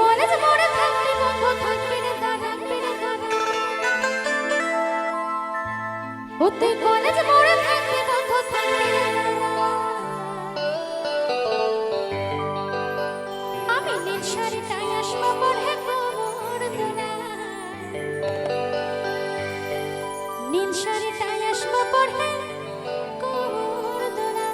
College মোড়ে থাকতে বন্ধু থাকবে রে দাঁড়াবে রে দাঁড়া ও তুই কলেজ মোড়ে থাকতে বন্ধু থাকবে রে দাঁড়া আমি নীল শাড়িটাই আসবো পরে কোমর দোলা নীল শাড়িটাই আসবো পরে কোমর দোলা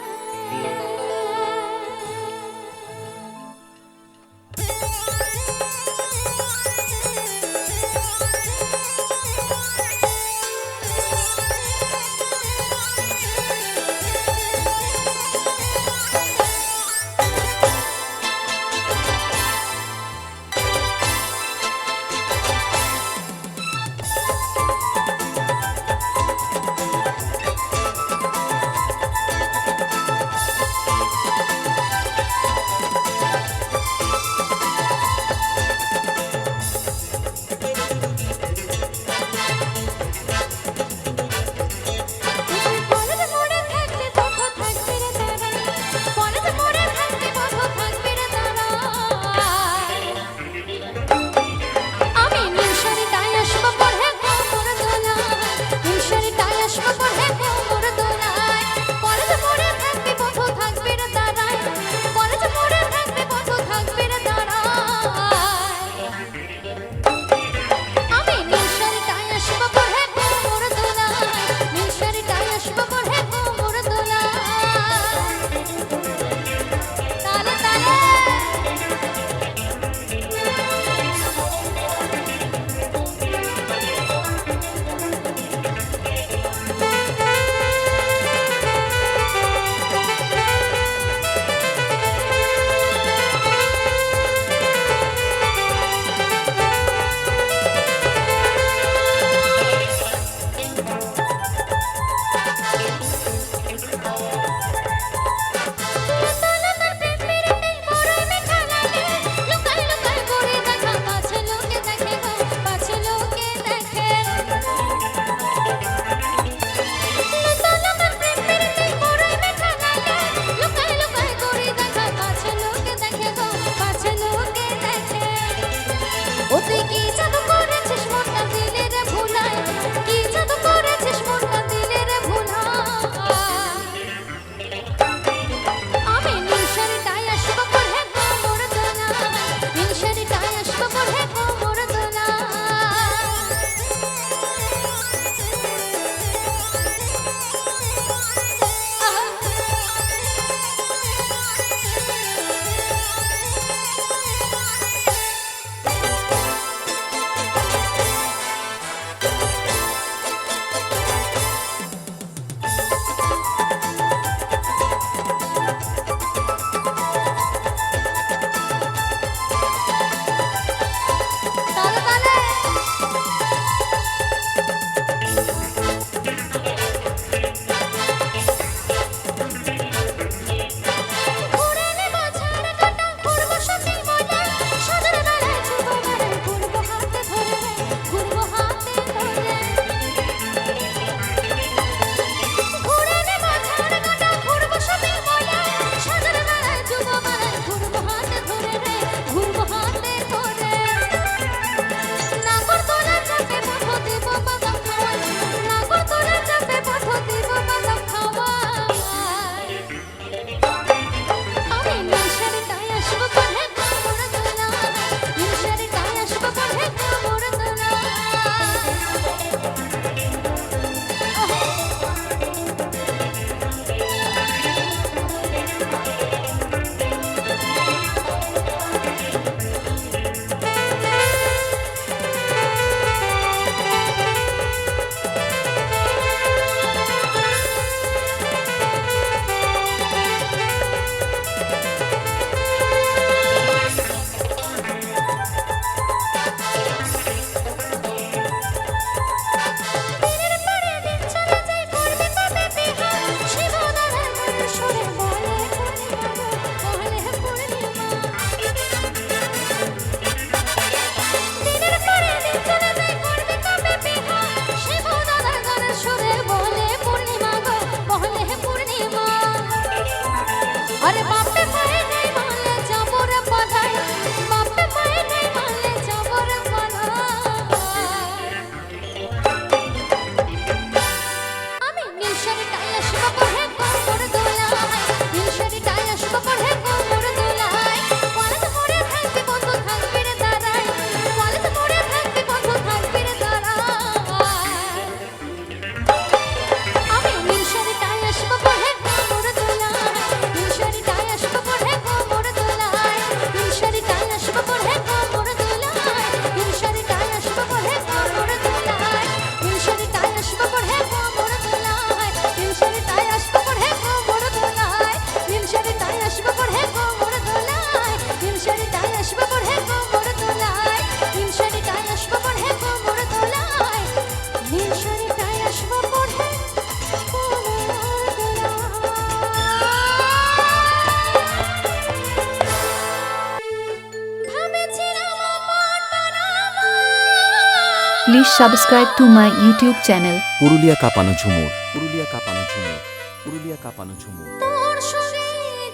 Please subscribe to my YouTube channel. Purulia কাঁপানো ঝুমুর, পুরুলিয়া কাঁপানো ঝুমুর, পুরুলিয়া কাঁপানো ঝুমুর। তোর সঙ্গে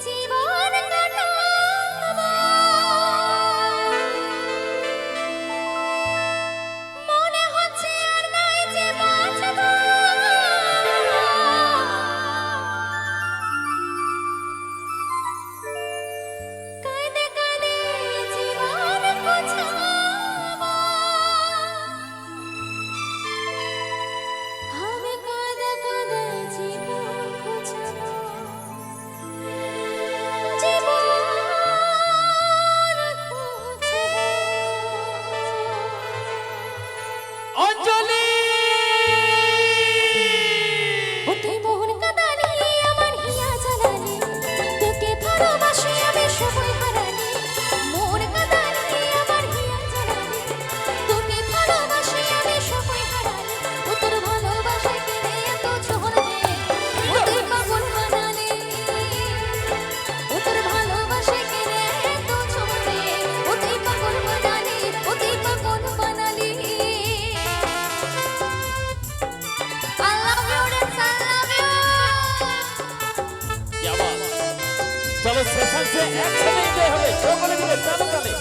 জীবন কাটাবো। মনে হচ্ছে আর নাই যে বাঁচবো। কাঁদে কাঁদে জীবন গোছাবো। আমি কাঁদে কাঁদে জীবন গোছাবো। জীবন গোছাবো। অঞ্জলি ও তুই মোহন কাঁদানি আমার হিয়া জ্বালানি, তোকে ভালোবাসি আমি সময় হারানি। মোহন কাঁদানি আমার হিয়া জ্বালানি, তোকে ভালোবাসি আমি সময় হারানি। ও তোর ভালোবাসায় কেড়ে এত ঝড় দে, ও তুই পাগল বানালি। ও তোর ভালোবাসায় কেড়ে এত ঝড় দে, ও তুই পাগল বানালি, ও তুই পাগল বানালি। I love you, Rex, I love you. क्या बात चलो सेशन से एक्शन एंजॉय হবে সকলে মিলে চালু তালে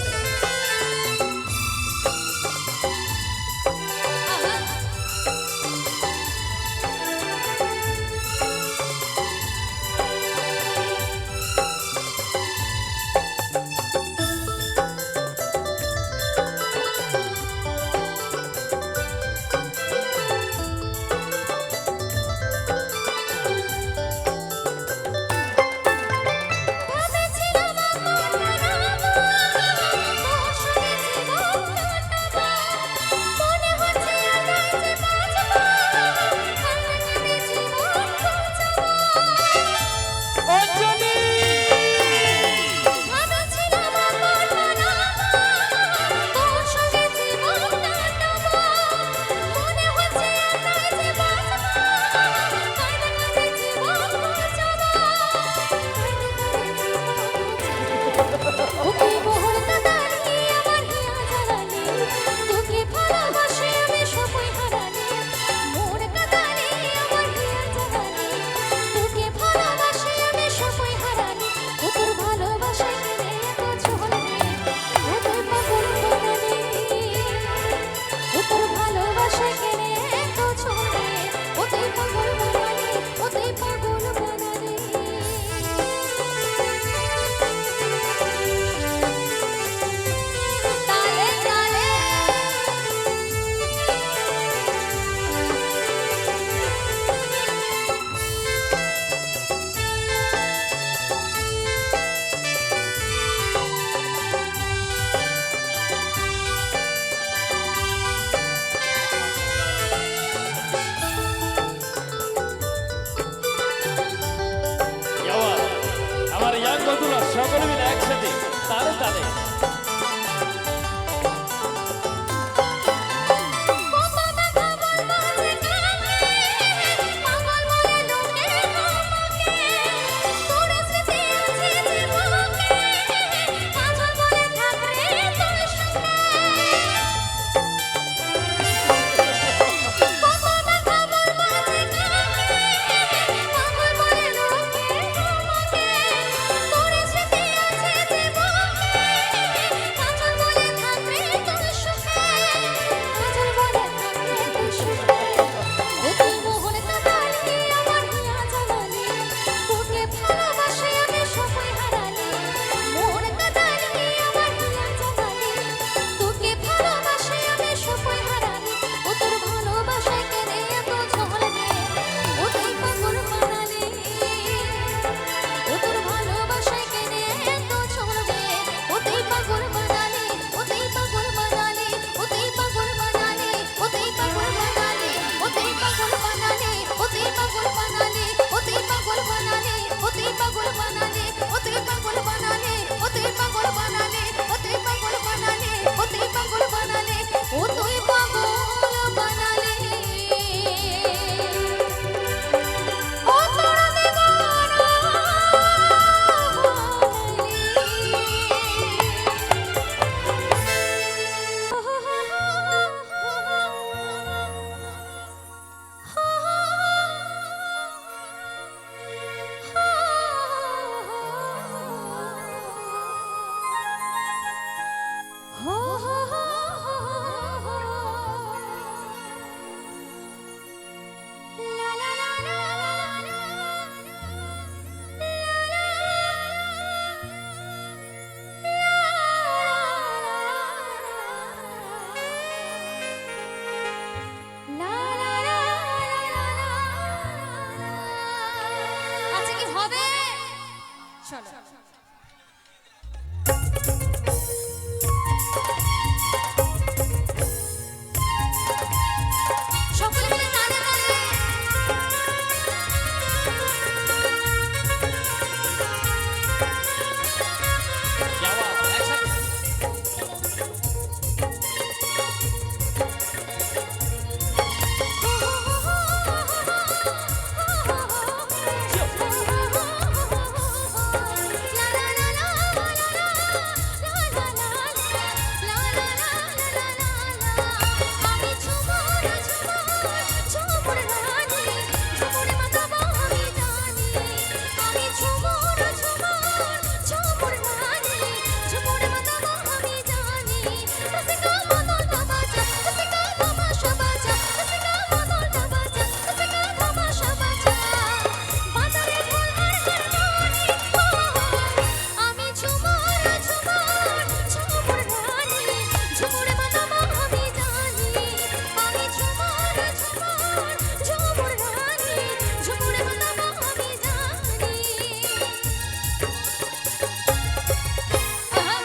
ভেবেছিলাম আমার নাম রসিকা বদলটা বাজা রসিকা তামাশা বাজা রসিকা বদলটা বাজা রসিকা তামাশা বাজা বাজারে ঢোল আর হারমোনি আমি ঝুমুর ঝুমুর ঝুমুর রানী ঝুমুরে বাজাবো আমি জানি আমি ঝুমুর ঝুমুর ঝুমুর রানী ঝুমুরে বাজাবো আমি জানি আহা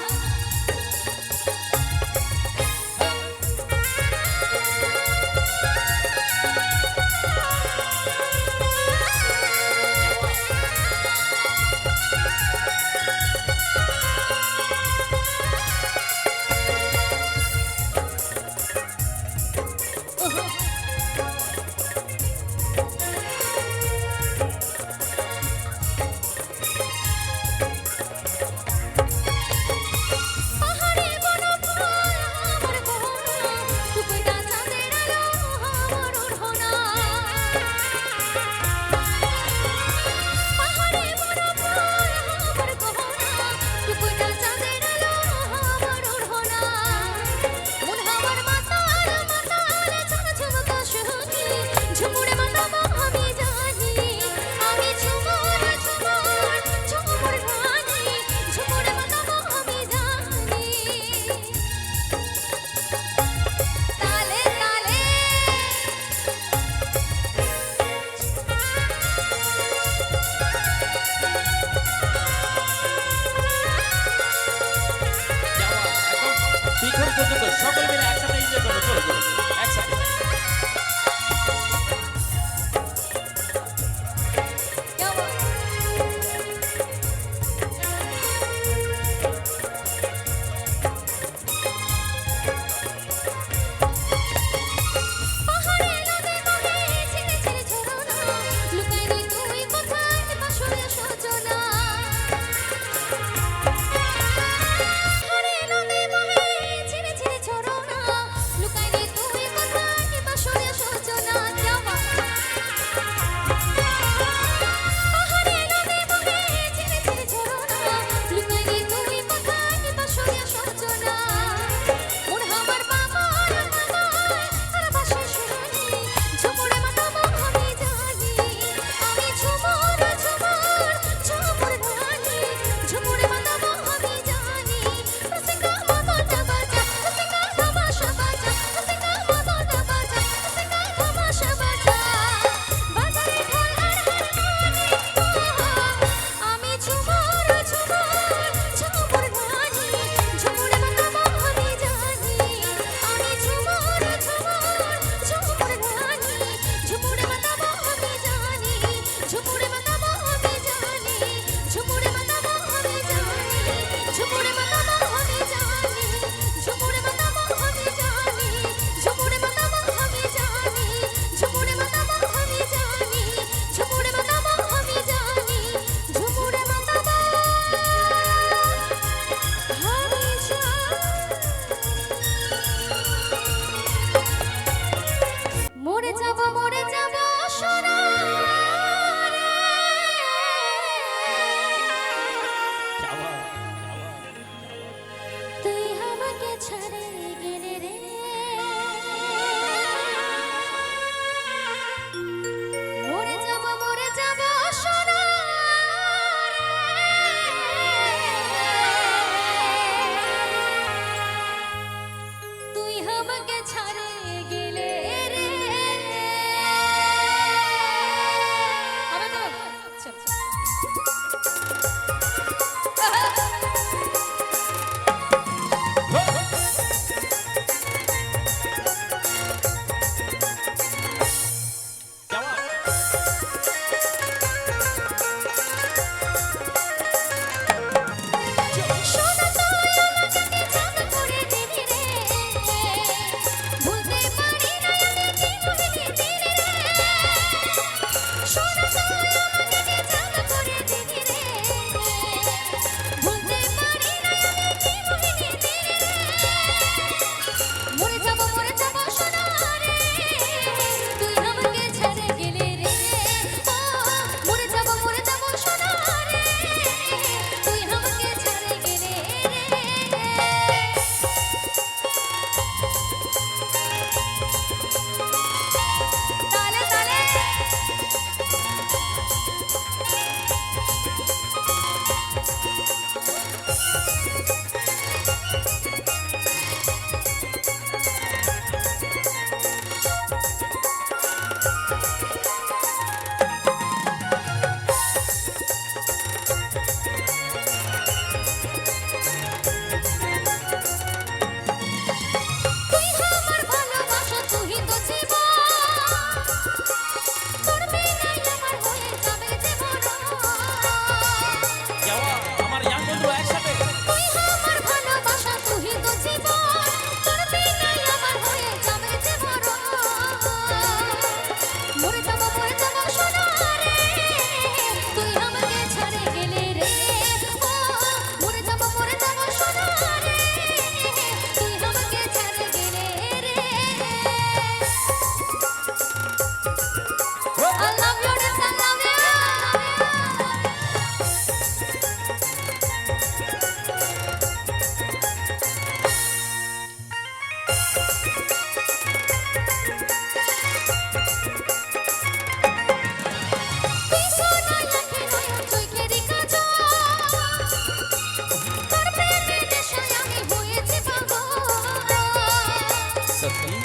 সত্যি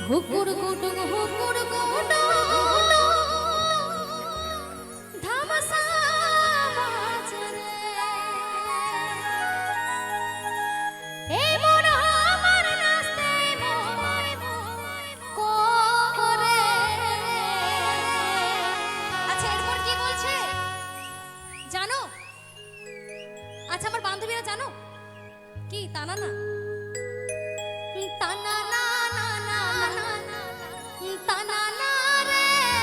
হুকুর গুডুং হুকুর গুডুং ধামসা বাজরে এ মন আমার নাচতে মন করে আচ্ছা এরপর কি বলছে জানো আচ্ছা আমার বান্ধবীরা জানো কি তানা না তানা না না না তানা না রে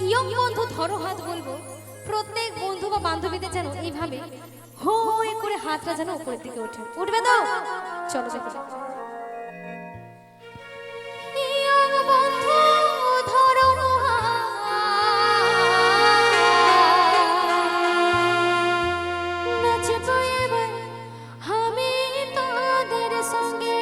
ইয়ং বন্ধু ধরো হাত বলবো, প্রত্যেক বন্ধু বা বান্ধবীদের যেন এইভাবে হই করে হাতটা যেন উপরের দিকে ওঠে। উঠবে তো? চলো দেখো। ইয়ং বন্ধু ধরো নাচবো এবার আমি তোদের সঙ্গে।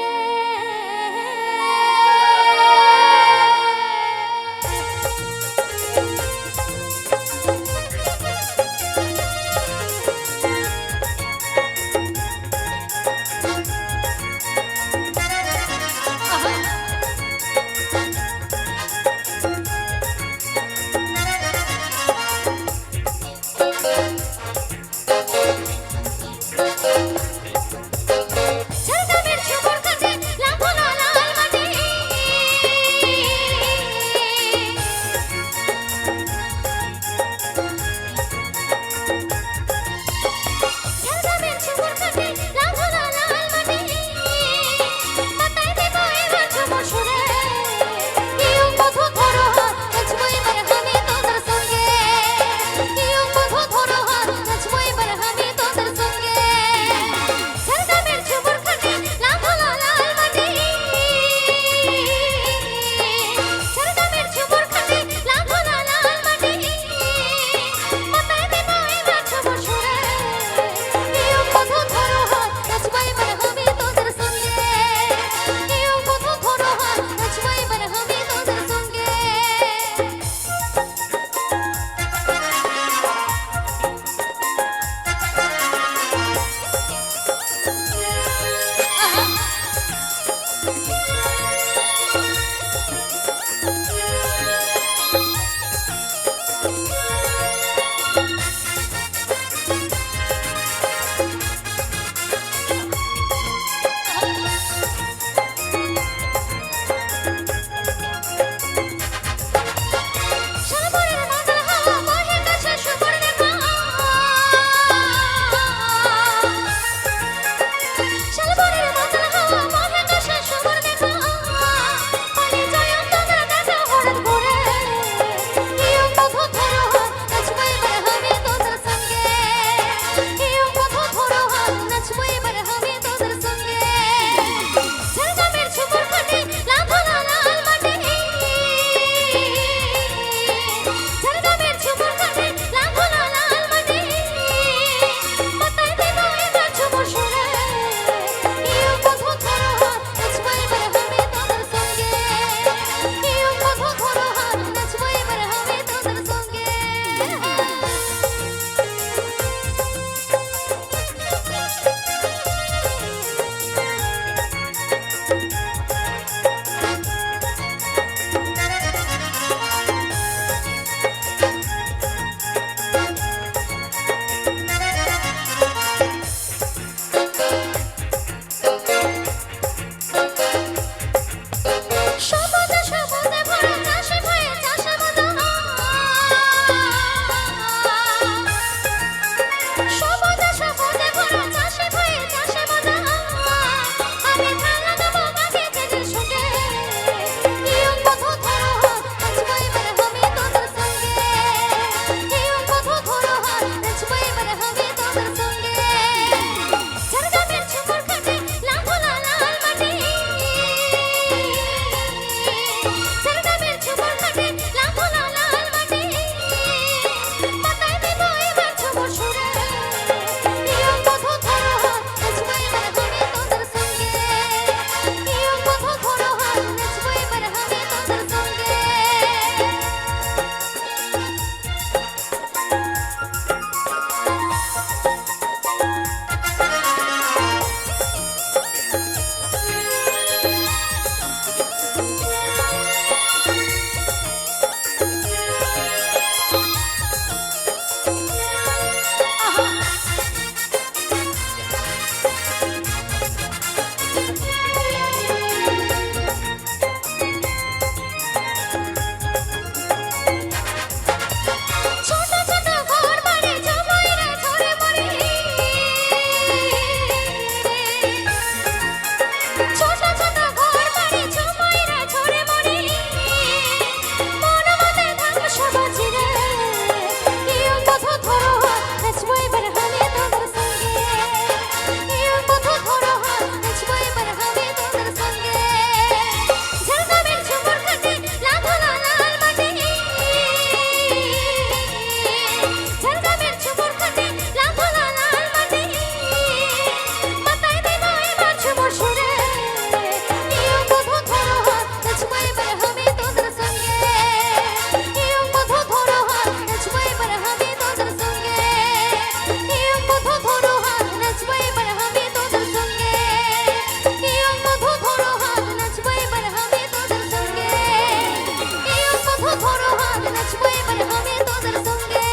নাচবো এবার আমি তোদের সঙ্গে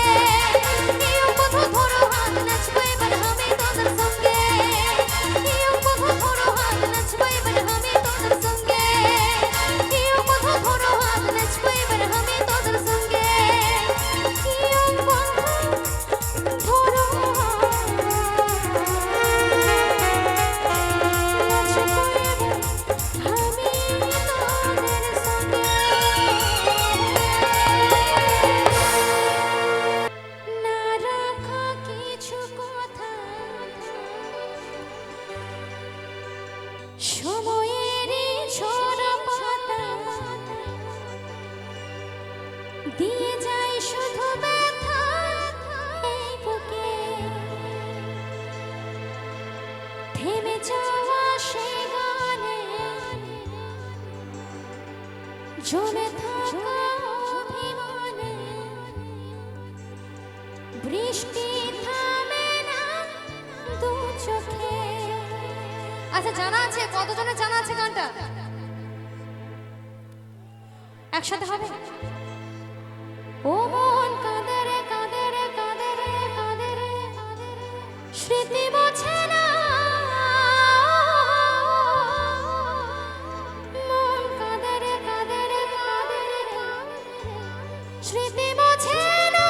নিয়ম বধু ধরো হাত নাচবো এবার আমি তোদের সঙ্গে নিয়ম বধু ধরো হাত নাচবো এবার আমি তোদের সঙ্গে নিয়ম বধু ধরো হাত নাচবো এবার আমি তোদের সঙ্গে নিয়ম বধু ধরো নাচবো এবার আমি তোদের সঙ্গে না রাখা কিছু কথা সময়েরই ঝরা পাতা দিয়ে যায় শুধু ব্যথা এই বুকে থেমে যাওয়া সে গানে জমে থাকা অভিমানে বৃষ্টি থামে না দু চোখে। আচ্ছা জানা আছে কতজনের জানা আছে গানটা একসাথে হবে ও মন কাঁদে রে কাঁদে রে কাঁদে রে কাঁদে রে স্মৃতি মোছে না মন কাঁদে রে কাঁদে রে কাঁদে রে স্মৃতি মোছে না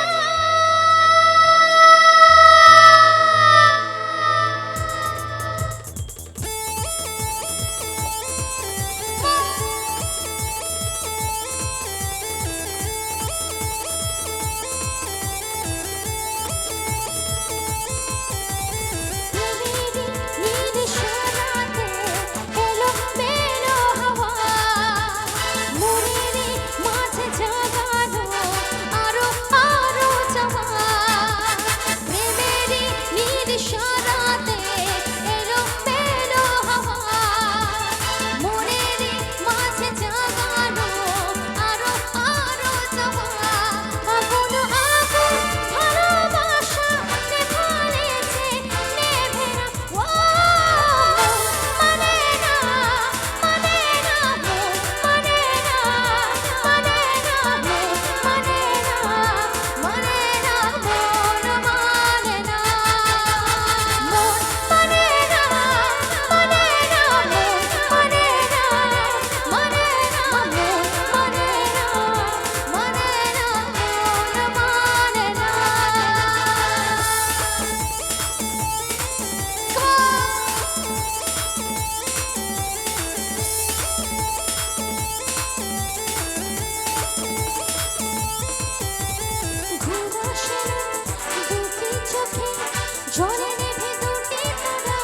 জলে নেভে দুটি তারা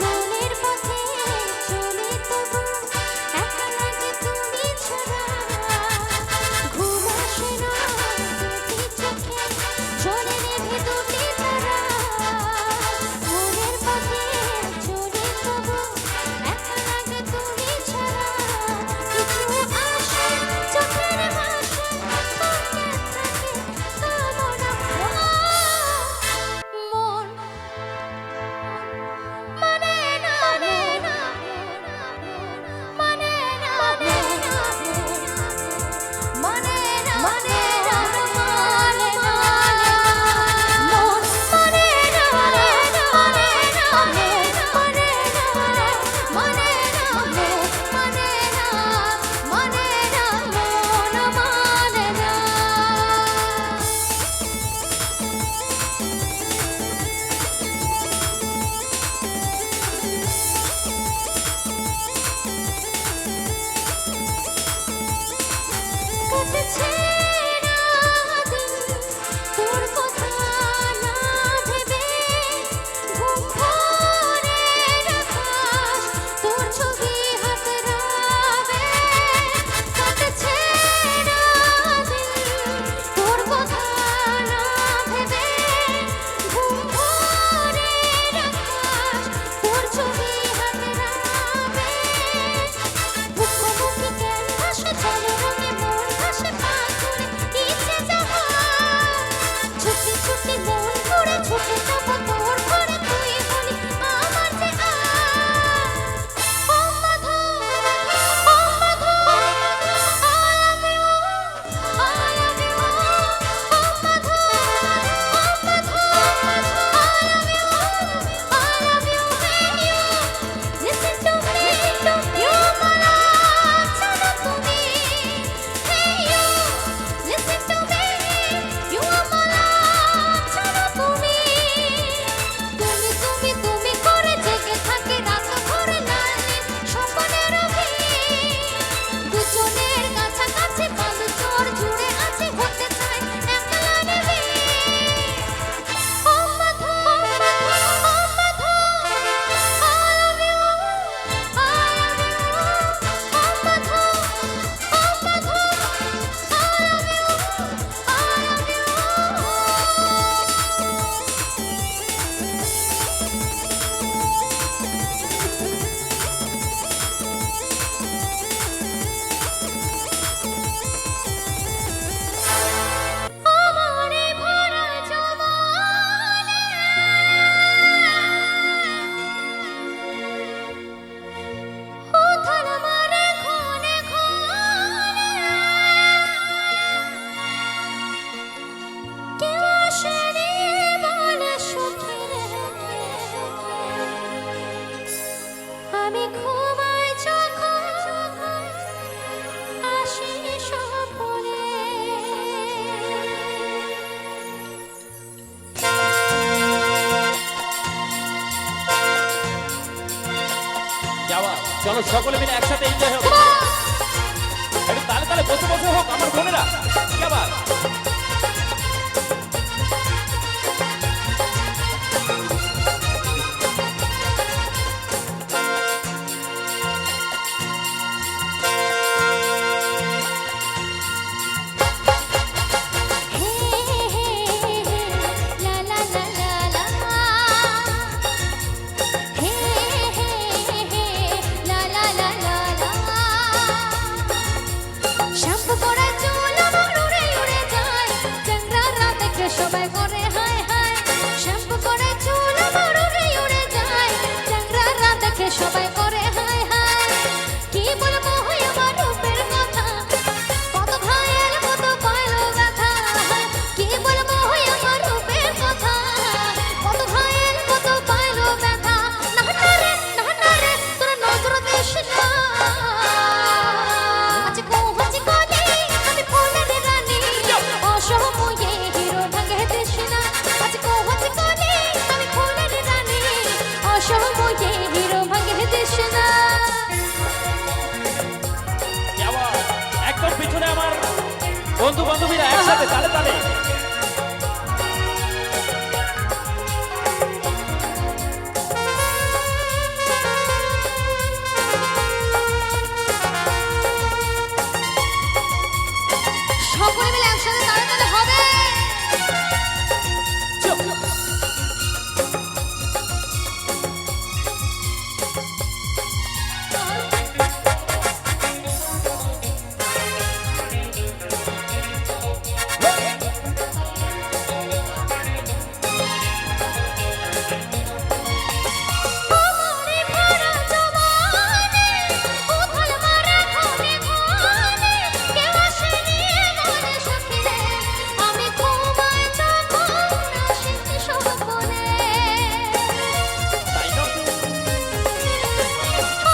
মনের পথে চলে তবু একা লাগে তুমি ছাড়া ঘুম আসে না দুটি চোখে জলে নেভে দুটি তারা মনের পথে চলে তবু একা লাগে তুমি ছাড়া কিছু আসে চোখের ভাষা থাকে কামনা মন মানে না মানে না মানে না মানে না মানে না মন মানে না মানে না মানে না মানে না মানে না মানে না মন মানে না কাটছে রাত তোর কথা না ভেবে ঘুম ভোরের আকাশ তোর ছবি হাতড়াবে কাটছে রাত তোর কথা না ভেবে ঘুম ভোরের আকাশ তোর ছবি হাতড়াবে মুখোমুখি কেন ভাসে জলে রঙে মন ভাসে পাথরে চলো সকলে মিলে একসাথে এনজয় হবে একটু তালে তালে বসে বসে হোক আমার বোনেরা কি আবার হে হে হে লা লা লা লা লা হে হে হে লা লা লা লা লা শ্যাম্পু করা চুল আমার উড়ে উড়ে যায় চন্দ্ররা দেখে সবাই করে হায় হায় শ্যাম্পু করা চুল আমার উড়ে উড়ে যায় চন্দ্ররা দেখে সবাই করে হায় হায় কি বলবো হয় আমার রূপের কথা কত ভাইয়ের মতো পাইলো ব্যথা কি বলবো হয় আমার রূপের কথা কত ভাইয়ের মতো পাইলো ব্যথা না না রে তোরা নজর দিস না আজ কোহচি কোলে আমি ফুলের রানী অসময়ে হিরো ভাঙে দিস না আজ কোহচি কোলে আমি ফুলের রানী অসময়ে হিরো ভাঙে দিস না কি আবার একদম পিছনে আমার বন্ধু বান্ধবীরা একসাথে তালে তালে সকলে মিলে একসাথে তালে তালে হবে আমারে ভরা জবানে উথাল মারা ঘনে ঘনে কেউ আসেনি মনে সখিরে আমি ঘুমাই যখন আসিনি স্বপ্নে তাই না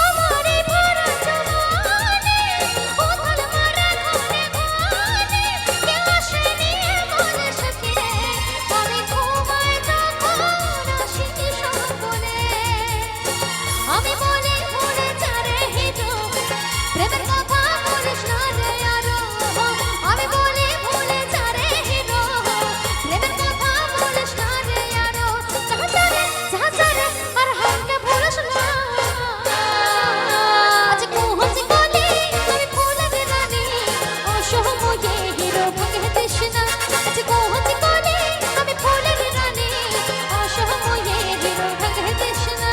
আমারে ভরা জবানে উথাল মারা ঘনে ঘনে কেউ আসেনি মনে সখিরে আমি ঘুমাই যখন আসিনি স্বপ্নে আমি বলি ভুলে যারে হিজো প্রেমের কথা বলিস না রে আরো আমি বলি ভুলে যারে হিজো প্রেমের কথা বলিস না রে আরো চাচারে আর হামকে ভুলিস না আজ কোহচি কোলে আমি ফুলের রানী অসময়ে হিরো ভাঙে দিস না আজ কোহচি কোলে আমি ফুলের রানী অসময়ে হিরো ভাঙে দিস না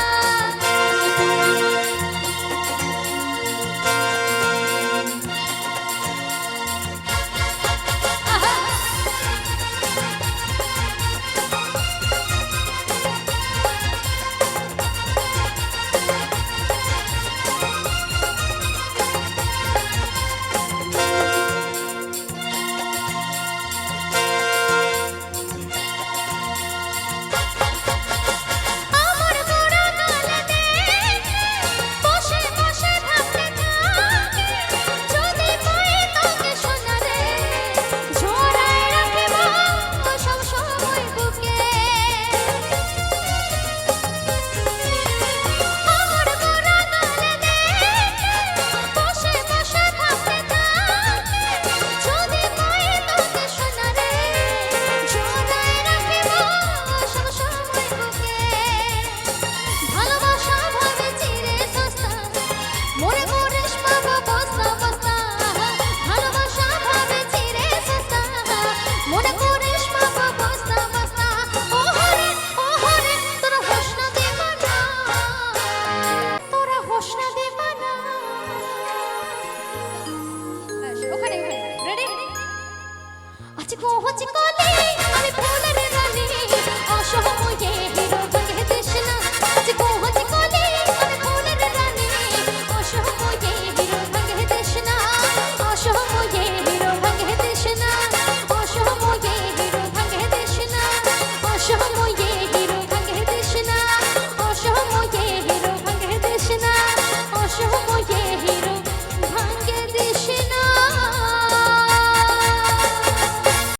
আমার গোড়া গালেতে বসে বসে ভাবতে থাকি যদি পাই তোকে সোনা রে ঝোড়ায় রাখিব সব সময় বুকে আমার গোড়া গালেতে বসে বসে ভাবতে থাকি যদি পাই তোকে সোনা রে ঝোড়ায় রাখিব সব সময় বুকে ভালোবাসা ভাবে চিরে সস্তা মনে করিস পাবো বস্তা বস্তা ভালোবাসা ভাবে চিরে সস্তা মনে করিস পাবো বস্তা বস্তা ওহরে তোরা হোস না দেবানা তোরা হোস না দেবানা ওখানে রেডি আজ কোহচি কোলে আমি ফুলের